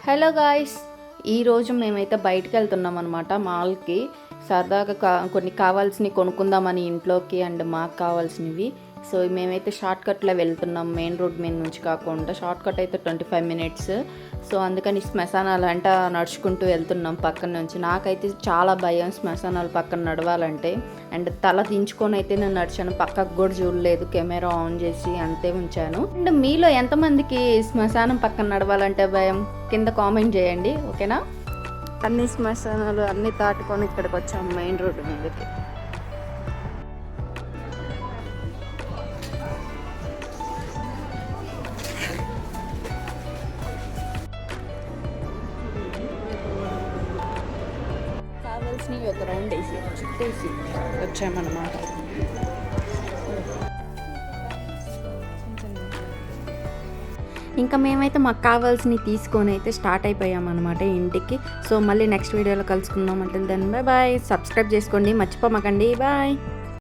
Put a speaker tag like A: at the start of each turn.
A: Hello guys, ఈరోజు మేమైతే బయటకు వెళ్తున్నాం అనమాట మాల్కి. సరదాగా కొన్ని కావాల్సినవి కొనుక్కుందామని ఇంట్లోకి అండ్ మాకు కావాల్సినవి. సో మేమైతే షార్ట్ కట్లో వెళ్తున్నాం, మెయిన్ రోడ్ మీద నుంచి కాకుండా. షార్ట్ కట్ అయితే 25 minutes. సో అందుకని శ్మశానాలు అంటే నడుచుకుంటూ వెళ్తున్నాం పక్కన నుంచి. నాకైతే చాలా భయం శ్మశానాలు పక్కన నడవాలంటే. అండ్ తల దించుకొని అయితే నేను నడిచాను, పక్కకు కూడా చూడలేదు, కెమెరా ఆన్ చేసి అంతే ఉంచాను. అండ్ మీలో ఎంతమందికి శ్మశానం పక్కన నడవాలంటే భయం కింద కామెంట్ చేయండి, ఓకేనా? అన్ని శ్మశానాలు అన్నీ దాటుకొని ఇక్కడికి వచ్చాము మెయిన్ రోడ్డు మీదకి. కావాల్సినవి ఒక రౌండ్ వేసి చుట్టేసి వచ్చామన్నమాట. ఇంకా మేమైతే మాకు కావాల్సినవి తీసుకొని అయితే స్టార్ట్ అయిపోయామన్నమాట ఇంటికి. సో మళ్ళీ నెక్స్ట్ వీడియోలో కలుసుకుందాం. అంటే దాన్ని బాయ్ బాయ్. సబ్స్క్రైబ్ చేసుకోండి, మర్చిపోమాకండి. బాయ్.